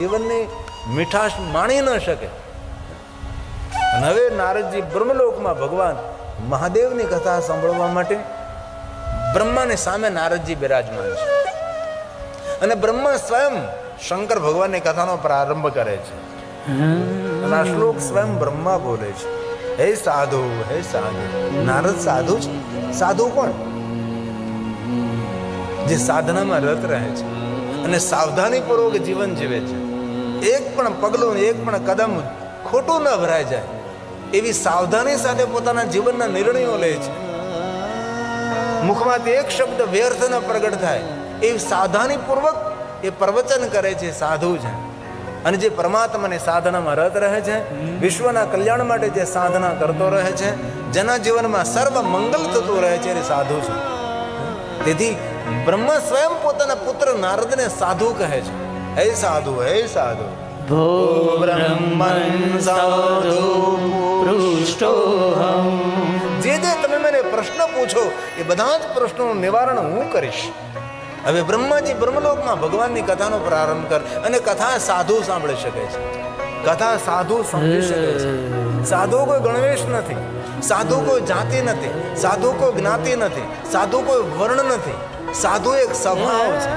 જીવનની મીઠાશ માણી ન શકે. અને હવે નારદજી બ્રહ્મલોકમાં ભગવાન મહાદેવની કથા સાંભળવા માટે બ્રહ્માની સામે નારદજી બિરાજમાન છે. અને બ્રહ્મા સ્વયં શંકર ભગવાનની કથાનો પ્રારંભ કરે છે. અને આ શ્લોક સ્વયં બ્રહ્મા બોલે છે, હે સાધુ, હે સાધુ. નારદ સાધુ છે. સાધુ કોણ? જે સાધનામાં રત રહે છે અને સાવધાનીપૂર્વક જીવન જીવે છે. એક પણ પગલું, એક પણ કદમ ખોટું ન ભરાઈ જાય એવી સાવધાની સાથે પોતાના જીવનના નિર્ણયો લે છે. મુખમાંથી એક શબ્દ વ્યર્થ ન પ્રગટ થાય એવી સાવધાનીપૂર્વક એ પ્રવચન કરે છે. સાધુ છે. અને જે પરમાત્માની સાધનામાં રત રહે છે, વિશ્વના કલ્યાણ માટે જે સાધના કરતો રહે છે, જેના જીવનમાં સર્વ મંગલ થતું રહે છે, એ સાધુ છે. તેથી બ્રહ્મા સ્વયં પોતાના પુત્ર નારદને સાધુ કહે છે. હે સાધુ, હે સાધુ. ભો બ્રહ્મન સાધુ પૃષ્ટોહમ. જે તમે મને પ્રશ્ન પૂછો એ બધા જ પ્રશ્નોનું નિવારણ હું કરીશ. હવે બ્રહ્માજી બ્રહ્મલોકમાં ભગવાનની કથાનો પ્રારંભ કર. અને કથા સાધુ સાંભળી શકે છે, કથા સાધુ સમજી શકે છે. સાધુ કોઈ ગણવેશ નથી, સાધુ કોઈ જાતિ નથી, સાધુ કોઈ જ્ઞાતિ નથી, સાધુ કોઈ વર્ણ નથી. સાધુ એક સ્વભાવ છે.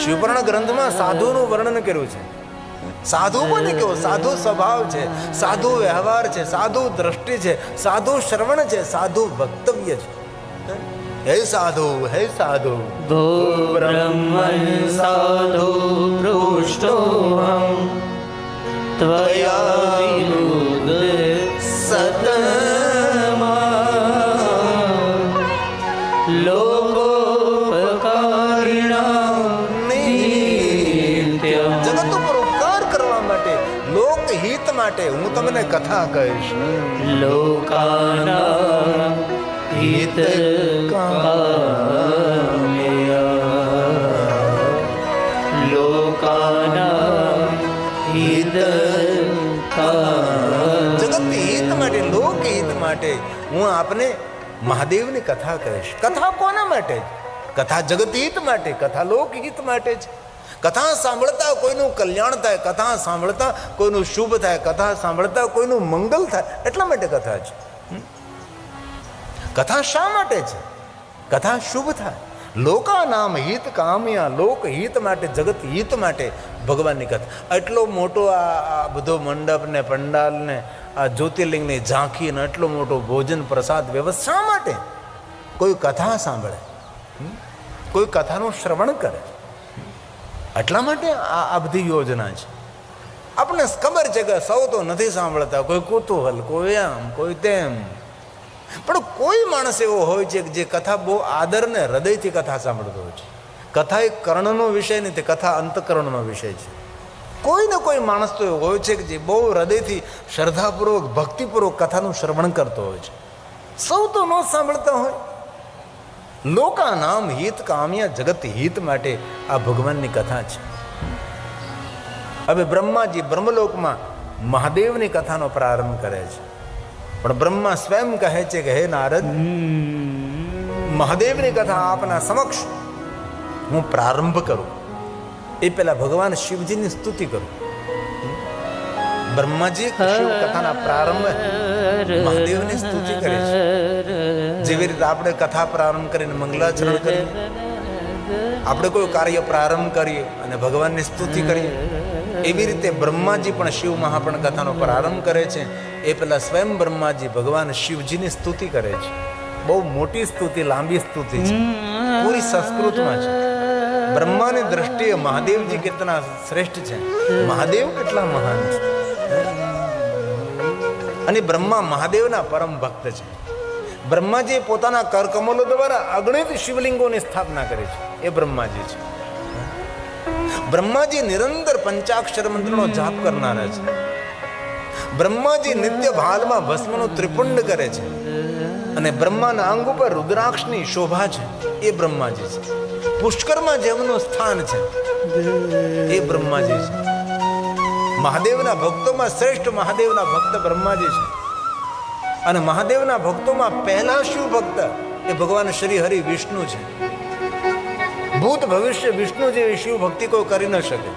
શિવપુરાણ ગ્રંથમાં સાધુનું વર્ણન કર્યું છે. સાધુ કોને કેવો? સાધુ સ્વભાવ છે, સાધુ વ્યવહાર છે, સાધુ દ્રષ્ટિ છે, સાધુ શ્રવણ છે, સાધુ વક્તવ્ય છે. હે સાધુ, હે સાધુ. ભો બ્રહ્મન સાધુ પૃષ્ટોહમ ત્વયા વિરુદ્ધ સતમા લોકોપકારિણા નિત્યમ. જગત ઉપર ઉપકાર કરવા માટે, લોકહિત માટે હું તમને કથા કહીશ. લોકાના હિત કામયા લોકાના હિત જગત હિત માટે, લોકહિત માટે હું આપને મહાદેવની કથા કહીશ. કથા કોના માટે? કથા જગત હિત માટે, કથા લોકહિત માટે છે. કથા સાંભળતા કોઈનું કલ્યાણ થાય, કથા સાંભળતા કોઈનું શુભ થાય, કથા સાંભળતા કોઈનું મંગલ થાય, એટલા માટે કથા છે. કથા શા માટે છે? કથા શુભ થાય. લોકા નામ હિત કામ્યા, લોકહિત માટે, જગત હિત માટે ભગવાનની કથા. એટલો મોટો આ બધો મંડપ ને પંડાલ ને આ જ્યોતિર્લિંગની ઝાંખી ને એટલો મોટો ભોજન પ્રસાદ વ્યવસ્થા શા માટે? કોઈ કથા સાંભળે, કોઈ કથાનું શ્રવણ કરે, એટલા માટે આ બધી યોજના છે. આપણને ખબર છે કે સૌ તો નથી સાંભળતા, કોઈ કુતૂહલ, કોઈ આમ, કોઈ તેમ. પણ કોઈ માણસ એવો હોય છે કે જે કથા બહુ આદર ને હૃદયથી કથા સાંભળતો હોય છે. કથા એ કર્ણનો વિષય નથી, કથા અંતકરણનો વિષય છે. કોઈ ને કોઈ માણસ તો એવો હોય છે કે જે બહુ હૃદયથી શ્રદ્ધાપૂર્વક, ભક્તિપૂર્વક કથાનું શ્રવણ કરતો હોય છે. સૌ તો ન સાંભળતા હોય. લોકા નામ હિત કામ્યા, જગત હિત માટે આ ભગવાનની કથા છે. હવે બ્રહ્માજી બ્રહ્મલોકમાં મહાદેવની કથાનો પ્રારંભ કરે છે. પણ બ્રહ્મા સ્વયં કહે છે કે હે નારદ, મહાદેવની કથા આપના સમક્ષ હું પ્રારંભ કરું એ પહેલા ભગવાન શિવજીની સ્તુતિ કરું. બ્રહ્માજી શિવ કથાના પ્રારંભ મહાદેવની સ્તુતિ કરે છે. જેવી રીતે આપણે કથા પ્રારંભ કરીને મંગલાચરણ કરીએ, આપણે કોઈ કાર્ય પ્રારંભ કરીએ અને ભગવાનની સ્તુતિ કરીએ, એવી રીતે બ્રહ્માજી પણ શિવ મહાપણ કથાનો પ્રારંભ કરે છે. એ પહેલા સ્વયં બ્રહ્માજી ભગવાન શિવજીની સ્તુતિ કરે છે. બહુ મોટી સ્તુતિ, લાંબી સ્તુતિ છે, પૂરી સંસ્કૃતમાં છે. બ્રહ્માની દ્રષ્ટિએ મહાદેવજી કેટલા શ્રેષ્ઠ છે, મહાદેવ કેટલા મહાન છે. અને બ્રહ્મા મહાદેવના પરમ ભક્ત છે. બ્રહ્માજી પોતાના કરકમલો દ્વારા અગણિત શિવલિંગોની સ્થાપના કરી છે. એ બ્રહ્માજી છે. બ્રહ્માજી નિરંતર પંચાક્ષર મંત્રનો જાપ કરનારા છે. બ્રહ્માજી નિત્ય ભાલમાં ભસ્મનું ત્રિપુંડ કરે છે. અને બ્રહ્માના અંગ ઉપર રુદ્રાક્ષની શોભા છે. એ બ્રહ્માજી છે. પુષ્કરમાં જેમનું સ્થાન છે એ બ્રહ્માજી છે. મહાદેવના ભક્તોમાં શ્રેષ્ઠ મહાદેવના ભક્ત બ્રહ્માજી છે. અને મહાદેવના ભક્તોમાં પહેલા શિવ ભક્ત એ ભગવાન શ્રી હરિ વિષ્ણુ છે. ભૂત ભવિષ્ય વિષ્ણુ જેવી શિવ ભક્તિ કોઈ કરી ન શકે.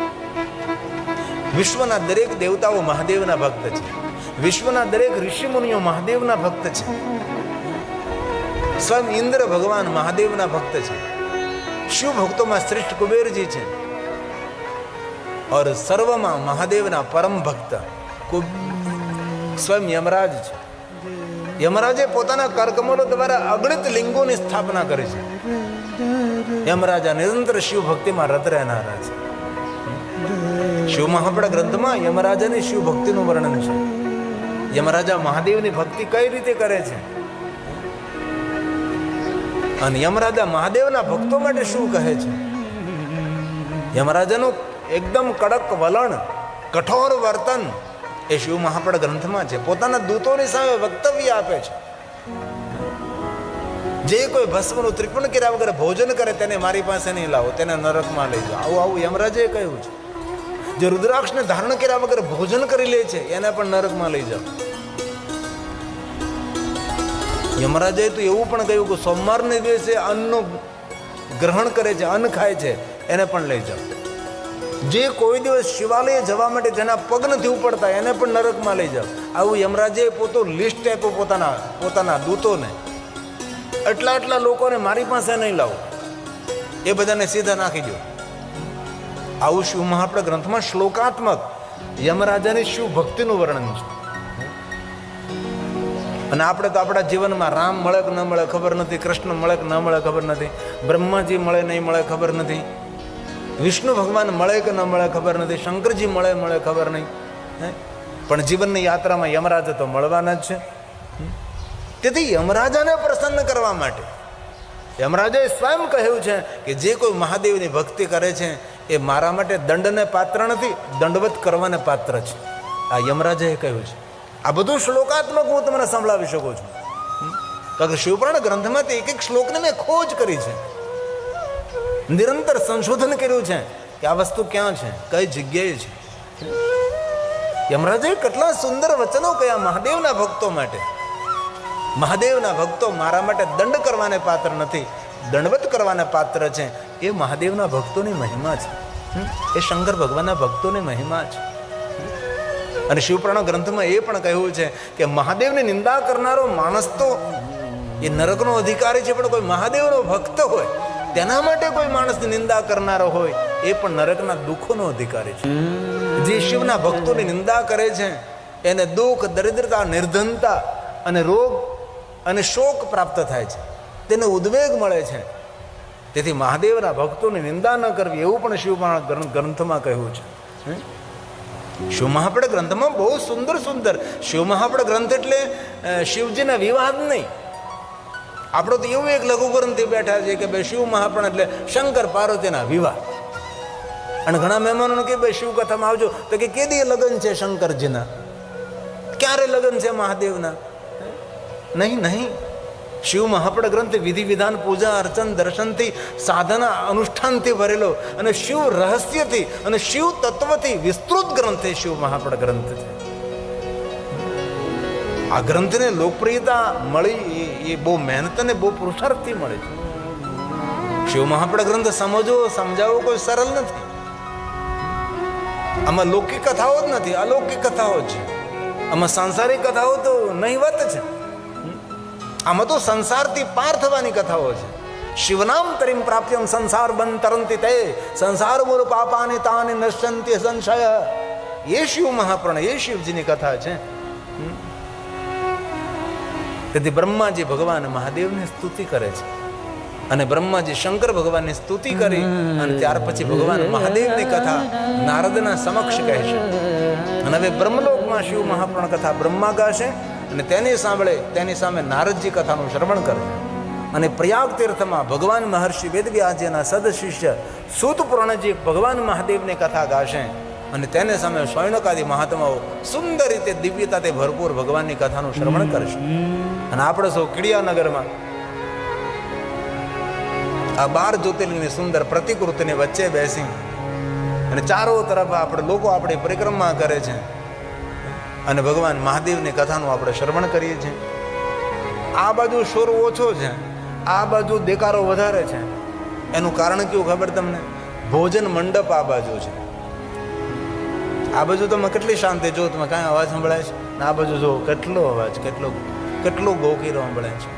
વિશ્વના દરેક દેવતાઓ મહાદેવના ભક્ત છે. વિશ્વના દરેક ઋષિમુનિઓ મહાદેવના ભક્ત છે. સ્વયં ઇન્દ્ર ભગવાન મહાદેવના ભક્ત છે. શિવ ભક્તોમાં શ્રેષ્ઠ કુબેરજી છે. और સર્વમાં મહાદેવના પરમ ભક્ત સ્વયં યમરાજ છે. યમરાજે પોતાના કરકમલો દ્વારા અગણિત લિંગોની સ્થાપના કરી છે. યમરાજા નિરંતર શિવ ભક્તિમાં રત રહેનારા છે. શિવ મહાપડા ગ્રંથમાં યમરાજાની શિવ ભક્તિનું વર્ણન છે. યમરાજા મહાદેવની ભક્તિ કઈ રીતે કરે છે અને યમરાજા મહાદેવના ભક્તો માટે શું કહે છે. યમરાજાનું એકદમ કડક વલણ, કઠોર વર્તન એ શિવ મહાપડ ગ્રંથમાં છે. પોતાના દૂતોની સામે વક્તવ્ય આપે છે. જે કોઈ ભસ્મનું ત્રિપુણ કર્યા વગર ભોજન કરે તેને મારી પાસે નહીં લાવો, તેને નરકમાં લઈ જાઓ. આવું આવું યમરાજે કહ્યું છે. જે રુદ્રાક્ષને ધારણ કર્યા વગર ભોજન કરી લે છે એને પણ નરકમાં લઈ જાઓ. યમરાજે તો એવું પણ કહ્યું કે સોમવારને દિવસે અન્નનું ગ્રહણ કરે છે, અન્ન ખાય છે, એને પણ લઈ જાઓ. જે કોઈ દિવસ શિવાલય જવા માટે જેના પગ નથી ઉપડતા એને પણ નરકમાં લઈ જાઓ. આવું યમરાજે લિસ્ટ આપ્યું પોતાના દૂતોને. આટલા લોકોને મારી પાસે નહીં લાવો, એ બધાને સીધા નાખી દો. આવું શિવ મહાપડ ગ્રંથમાં શ્લોકાત્મક યમરાજાની શિવ ભક્તિનું વર્ણન છે. અને આપણે તો આપણા જીવનમાં રામ મળે કે ન મળે ખબર નથી, કૃષ્ણ મળે કે ન મળે ખબર નથી, બ્રહ્માજી મળે નહીં મળે ખબર નથી, વિષ્ણુ ભગવાન મળે કે ન મળે ખબર નથી, શંકરજી મળે ખબર નહીં. પણ જીવનની યાત્રામાં યમરાજ તો મળવાના જ છે. તેથી યમરાજાને પ્રસન્ન કરવા માટે યમરાજાએ સ્વયં કહ્યું છે કે જે કોઈ મહાદેવની ભક્તિ કરે છે એ મારા માટે દંડને પાત્ર નથી, દંડવત કરવાને પાત્ર છે. આ યમરાજાએ કહ્યું છે. આ બધું શ્લોકાત્મક હું તમને સંભળાવી શકું છું. કારણ કે શિવપુરાણ ગ્રંથમાં એક એક શ્લોકને મેં ખોજ કરી છે, નિરંતર સંશોધન કર્યું છે કે આ વસ્તુ ક્યાં છે, કઈ જગ્યાએ છે. યમરાજે કેટલા સુંદર વચનો કયા મહાદેવના ભક્તો માટે. મહાદેવના ભક્તો મારા માટે દંડ કરવાને પાત્ર નથી, દંડવત કરવાને પાત્ર છે. એ મહાદેવના ભક્તોની મહિમા છે. એ શંકર ભગવાનના ભક્તોની મહિમા છે. અને શિવપુરાણ ગ્રંથમાં એ પણ કહ્યું છે કે મહાદેવની નિંદા કરનારો માણસ તો એ નરકનો અધિકારી છે, પણ કોઈ મહાદેવનો ભક્ત હોય તેના માટે કોઈ માણસની નિંદા કરનારો હોય એ પણ નરકના દુઃખોનો અધિકારી છે. જે શિવના ભક્તોની નિંદા કરે છે એને દુઃખ, દરિદ્રતા, નિર્ધનતા અને રોગ અને શોક પ્રાપ્ત થાય છે, તેને ઉદ્વેગ મળે છે. તેથી મહાદેવના ભક્તોની નિંદા ન કરવી એવું પણ શિવપુરાણ ગ્રંથમાં કહ્યું છે. શિવ મહાપડ ગ્રંથમાં બહુ સુંદર શિવ મહાપડ ગ્રંથ એટલે શિવજીના વિવાદ નહીં. આપણો તો એવું એક લઘુ ગ્રંથથી બેઠા છે કે ભાઈ શિવ મહાપડ એટલે શંકર પાર્વતીના વિવાહ. અને ઘણા મહેમાનોને કે ભાઈ શિવ કથામાં આવજો તો કે કેદી લગ્ન છે શંકરજીના, ક્યારે લગ્ન છે મહાદેવના? નહીં. શિવ મહાપડ ગ્રંથ વિધિ વિધાન, પૂજા અર્ચન, દર્શનથી, સાધના અનુષ્ઠાનથી ભરેલો અને શિવ રહસ્યથી અને શિવ તત્વથી વિસ્તૃત ગ્રંથ શિવ મહાપડ ગ્રંથ છે. આ ગ્રંથને લોકપ્રિયતા મળી એ બહુ મહેનત અને બહુ પુરુષાર્થથી મળે છે. શિવ મહાપડ ગ્રંથ સમજાવવો કોઈ સરળ નથી. આમાં લૌકિક કથાઓ જ નથી, અલૌકિક કથાઓ જ છે. આમાં સાંસારિક કથાઓ તો નહીવત છે. આમાં તો સંસારથી પાર થવાની કથાઓ છે. શિવનામ તરીમ પ્રાપ્યમ સંસાર બંધ તરંતી તે સંસાર મૂળ પાપાની તાની નશ્યંતી સંશય. એ શિવ મહાપુરાણ, એ શિવજીની કથા છે. તેથી બ્રહ્માજી ભગવાન મહાદેવની સ્તુતિ કરે છે અને બ્રહ્માજી શંકર ભગવાનની સ્તુતિ કરી અને ત્યાર પછી ભગવાન મહાદેવની કથા નારદના સમક્ષ કહેશે. અને હવે બ્રહ્મલોકમાં શિવ મહાપુરાણ કથા બ્રહ્મા ગાશે અને તેની સામે નારદજી કથાનું શ્રવણ કરશે. અને પ્રયાગ તીર્થમાં ભગવાન મહર્ષિ વેદવ્યાસજીના સદશિષ્ય સૂત પુરાણજી ભગવાન મહાદેવની કથા ગાશે અને તેને સામે શૌનકાદી મહાત્માઓ સુંદર રીતે દિવ્યતાથી ભરપૂર ભગવાનની કથાનું શ્રવણ કરશે. અને આપણે સૌ કિડિયાનગરમાં આ 12 જ્યોતિર્લિંગની સુંદર પ્રતિકૃતિની વચ્ચે બેસી અને ચારો તરફ આપણી પરિક્રમા કરે છે અને ભગવાન મહાદેવની કથાનું આપણે શ્રવણ કરીએ છીએ. આ બાજુ શોર ઓછો છે, આ બાજુ દેકારો વધારે છે. એનું કારણ કેવું ખબર તમને? ભોજન મંડપ આ બાજુ છે. આ બાજુ તમે કેટલી શાંતિ જો તમે કાંઈ અવાજ સંભળાય છે ને આ બાજુ જો કેટલો અવાજ કેટલો ગોકીરો સંભળાય છે.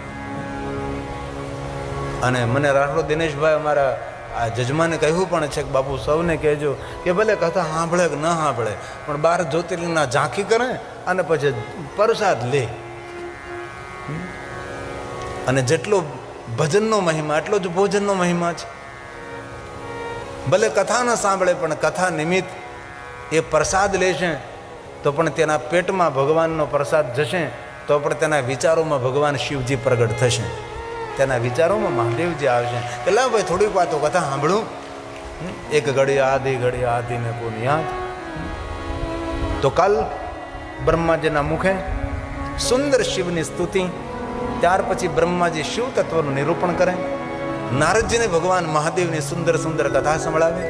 અને મને રાઠોડ દિનેશભાઈ અમારા આ જજમાને કહ્યું પણ છે કે બાપુ સૌને કહેજો કે ભલે કથા સાંભળે કે ન સાંભળે પણ 12 જ્યોતિર્લિંગના ઝાંખી કરે અને પછી પ્રસાદ લે. અને જેટલો ભજનનો મહિમા એટલો જ ભોજનનો મહિમા છે. ભલે કથા ન સાંભળે પણ કથા નિમિત્ત એ પ્રસાદ લેશે તો પણ તેના પેટમાં ભગવાનનો પ્રસાદ જશે તો પણ તેના વિચારોમાં ભગવાન શિવજી પ્રગટ થશે, તેના વિચારોમાં મહાદેવજી આવશે. કે લાવ ભાઈ થોડીક વાતો કથા સાંભળું. એક ઘડી આધી ને કોની યાદ. તો કાલ બ્રહ્માજીના મુખે સુંદર શિવની સ્તુતિ, ત્યાર પછી બ્રહ્માજી શિવ તત્વનું નિરૂપણ કરે, નારદજીને ભગવાન મહાદેવની સુંદર સુંદર કથા સંભળાવે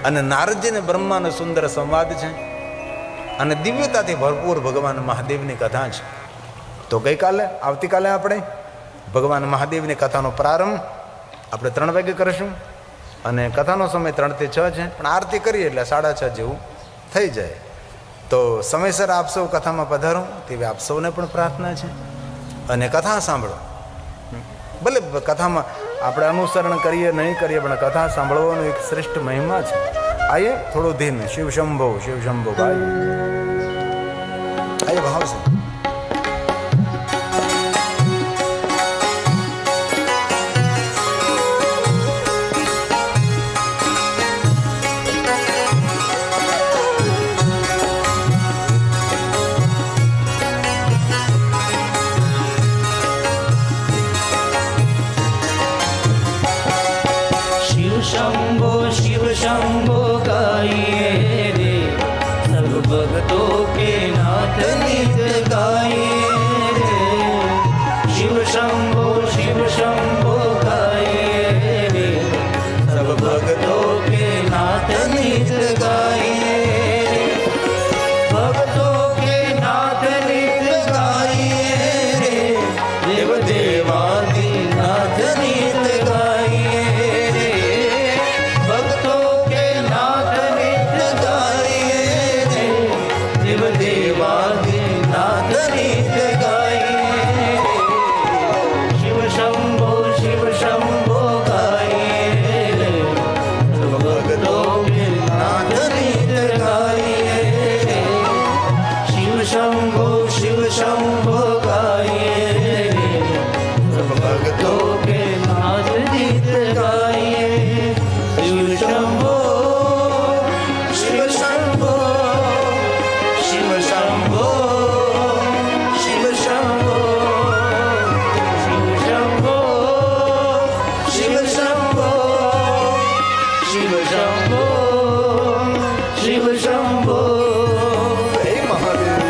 અને નારદજીને બ્રહ્માનો સુંદર સંવાદ છે અને દિવ્યતાથી ભરપૂર ભગવાન મહાદેવની કથા છે. તો આવતીકાલે આપણે ભગવાન મહાદેવની કથાનો પ્રારંભ આપણે 3 વાગે કરીશું અને કથાનો સમય 3 થી 6 છે, પણ આરતી કરીએ એટલે 6:30 જેવું થઈ જાય. તો સમયસર આપ સૌ કથામાં પધારો તેવી આપ સૌને પણ પ્રાર્થના છે. અને કથા સાંભળો. ભલે કથામાં આપણે અનુસરણ કરીએ નહીં કરીએ પણ કથા સાંભળવાનો એક શ્રેષ્ઠ મહિમા છે. આઈએ થોડું ધીન શિવ શંભો ભાઈ આઈએ ભાવ છે. शंभो गाइए रे सब भक्तों के नाथ नित गाइए रे. शिव शंभो गाइए रे सब भक्तों के नाथ नित गाइए रे. भक्तों के नाथ नित गाइए रे देव देवादि नाथ नित गाइए रे. भक्तों के नाथ नित गाइए रे देव देवादि नाथ नित गाइए रे. शिव शंभो गाइए रे सब भक्तों के नाथ नित गाइए रे. शिव शंभो गाइए रे सब भक्तों के नाथ नित गाइए. शिव शंभो शिव शंभो शिव शंभो शिव शंभो शिव शंभो शिव शंभो शिव शंभो शिव शंभो. હે મહાદેવ.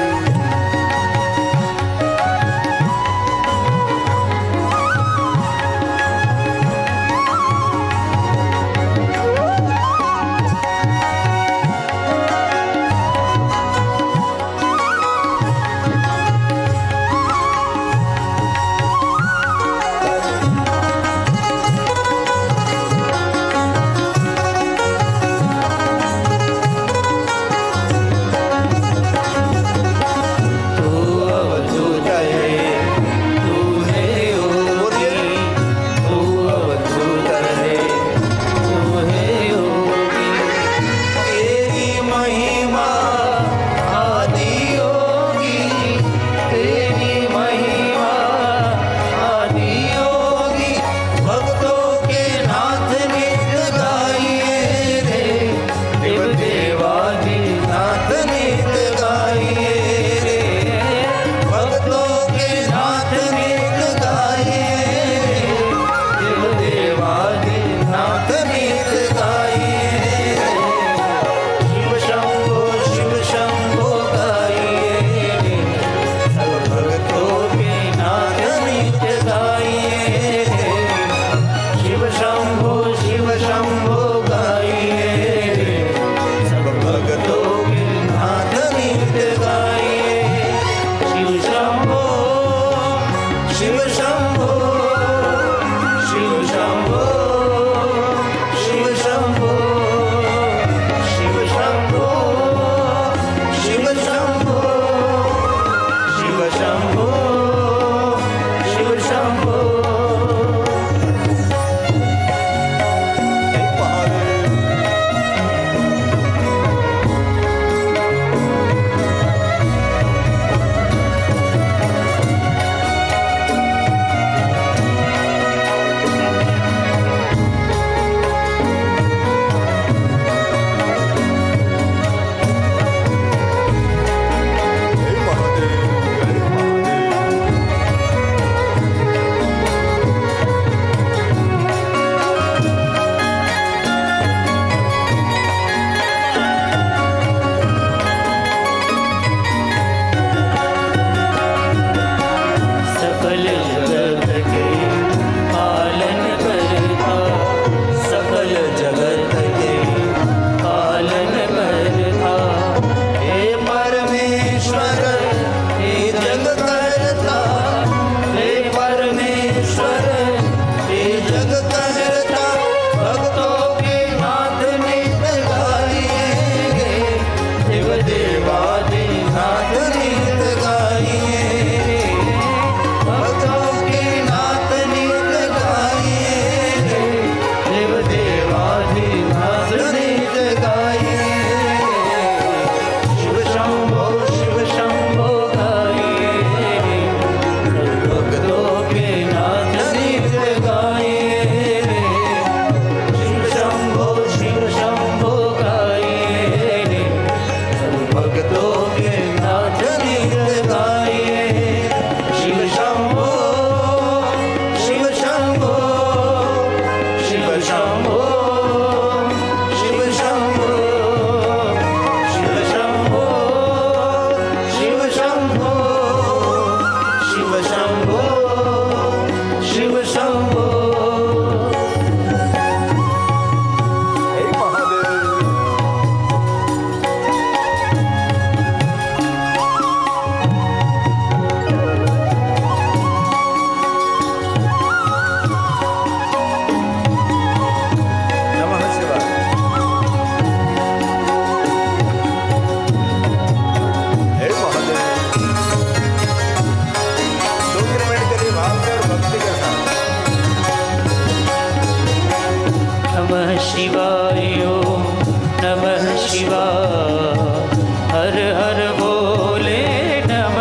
શિવાય હર હર બોલે નમઃ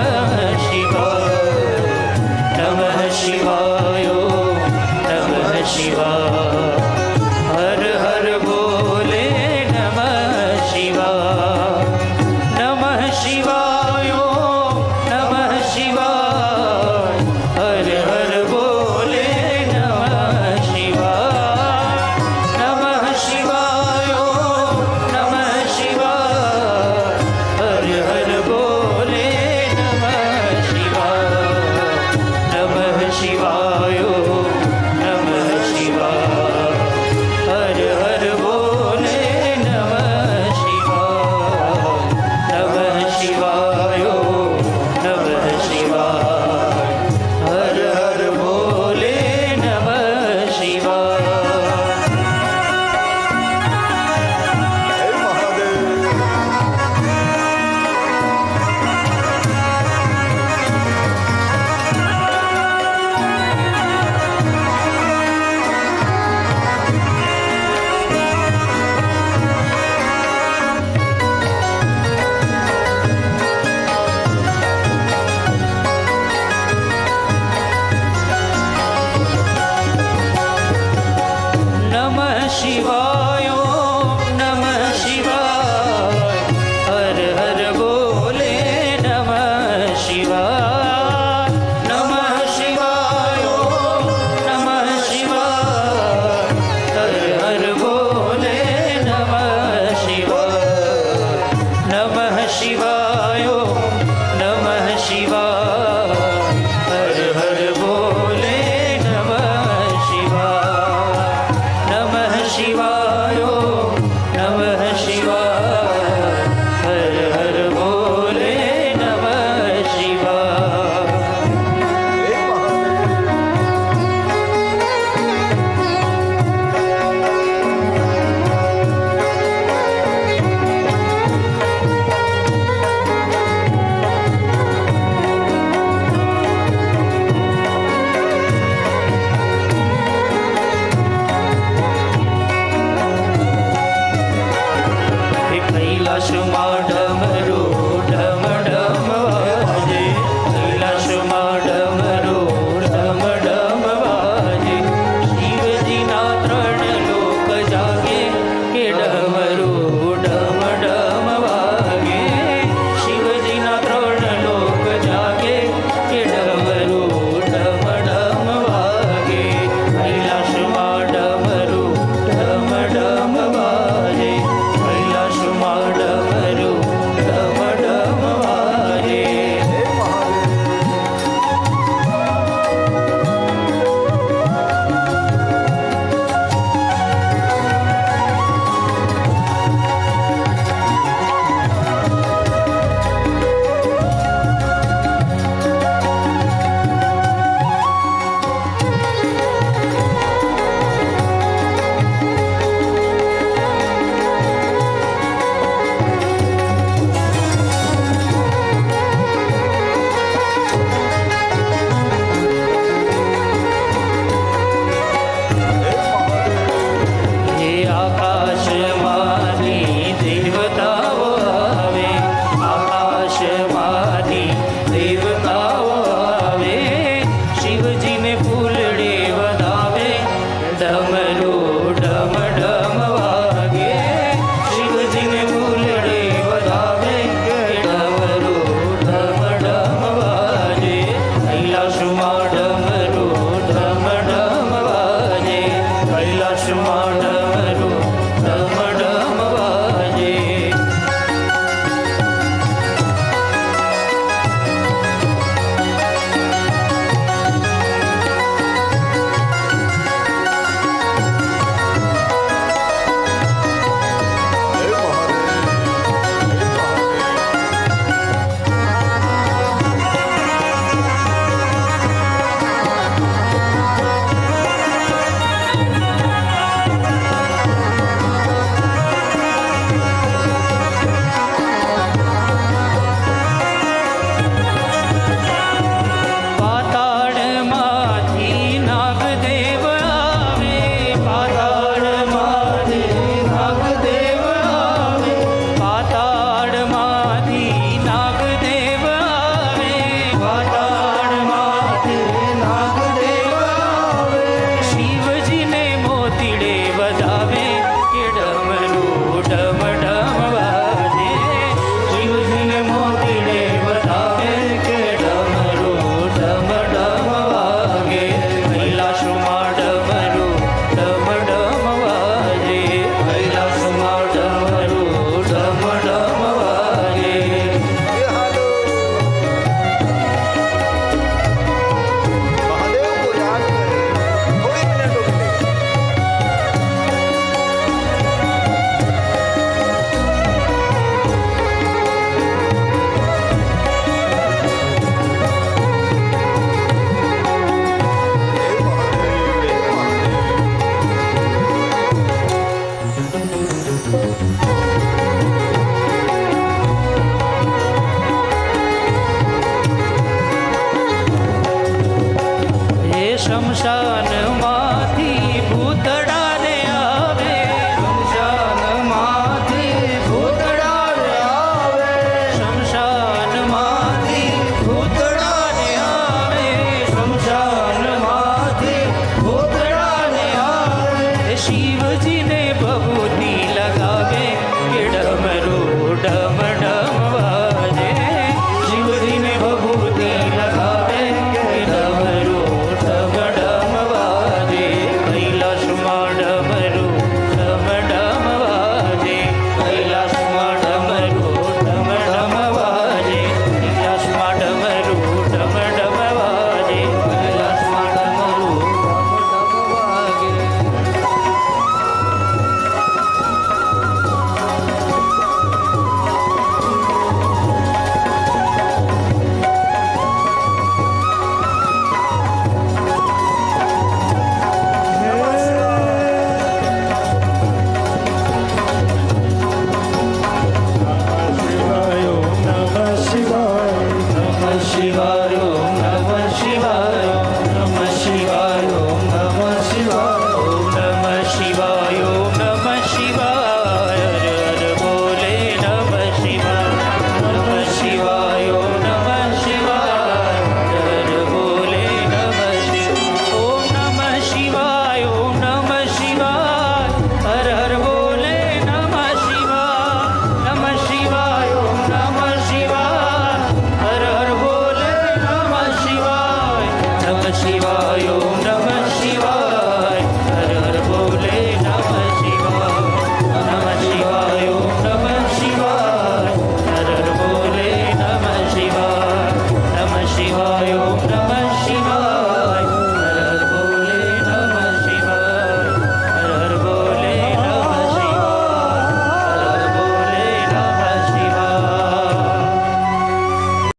શિવાય નમઃ શિવાય નમઃ શિવાય હર હર બોલે નમઃ શિવાય નમઃ શિવાય નમઃ શિવાય હર હર બોલે નમઃ શિવાય નમઃ શિવાય નમઃ શિવાય હર હર બોલે નમઃ શિવાય નમઃ શિવાય નમઃ શિવાય હર હર બોલે નમઃ શિવાય નમઃ શિવાય નમઃ શિવાય હર હર બોલે નમઃ શિવાય હે મહાદેવ. નમઃ શિવાય નમઃ શિવાય હર હર બોલે નમઃ શિવાય નમઃ શિવાય નમઃ શિવાય હર હર બોલે નમઃ શિવાય નમઃ શિવાય નમઃ શિવાય હર હર બોલે નમઃ શિવાય નમઃ શિવાય નમઃ શિવાય હર હર બોલે નમઃ શિવાય હે મહાદેવ. કૈલાસમાં ડમરું